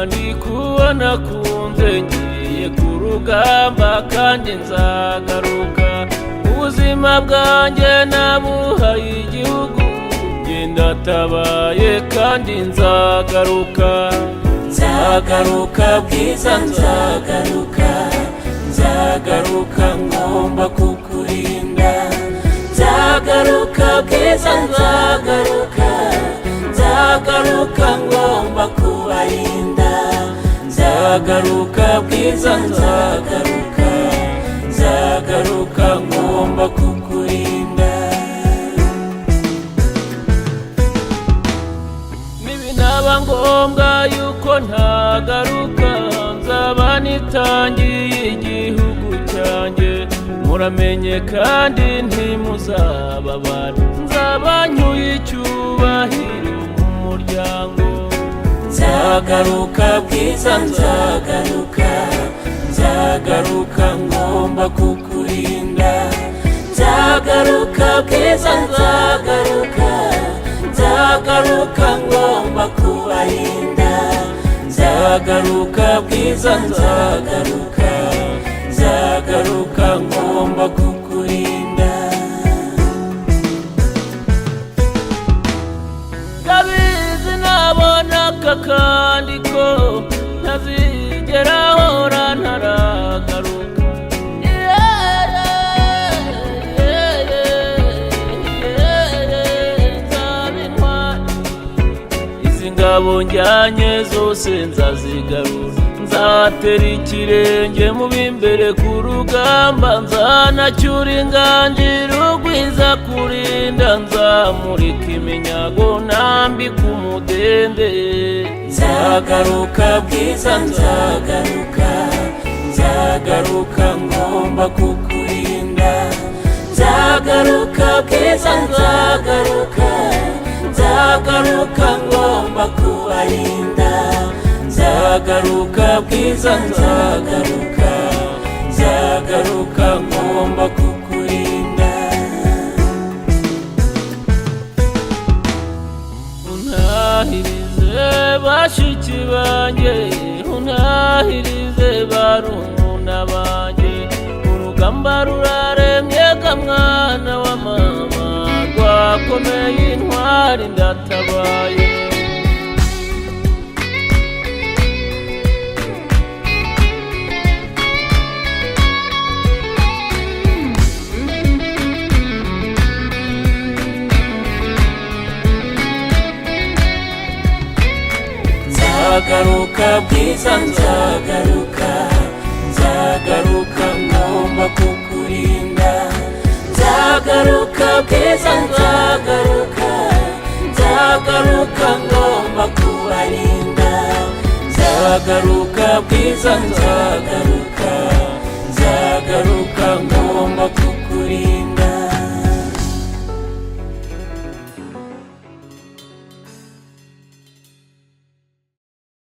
ndi kubona kunze ngiye ku rugamba kandi nzagaruka ubuzima bwanjye nabuhaye igihugu ngenda tabaye kandi nzagaruka nzagaruka bwiza nzagaruka nzagaruka ngomba kukurinda nzagaruka bwiza nzagaruka nzagaruka ngomba kubarinda nzagaruka bwiza nzagaruka nzagaruka ngomba kukurinda nibinaba ngombwa yuko ntagaruka nzaba nitangiye igihugu cyanjye muramenye kandi ntimuzababara nzaba ncyuye icyubahiro mu muryango nzagaruka bwiza nzagaruka nzagaruka ngomba kukurinda nzagaruka bwiza nzagaruka nzagaruka ngomba kubarinda nzagaruka bwiza nzagaruka nzagaruka ngomba kukurinda ndabizi nabona aka kandi ko ntazigera hora ntaragaruka ingabo njyanye zose nzazigarura nzatera ikirenge mu b'imbere ku rugamba nzanacyura inganjira ugwiza kurinda nzamurika iminyago nambika umudende nzagaruka bwiza nzagaruka nzagaruka ngomba kukurinda nzagaruka bwiza nzagaruka nzagaruka ngomba kubarinda nzagaruka bwiza nzagaruka nzagaruka ngomba kukurinda untahirize bashiki banjye untahirize barumuna banjye urugamba ruraremye ga mwana wa mama rwakomeye intwari ndatabaye nzagaruka bwiza nzagaruka nzagaruka ngomba kukurinda nzagaruka bwiza nzagaruka nzagaruka ngomba kubarinda nzagaruka bwiza nzagaruka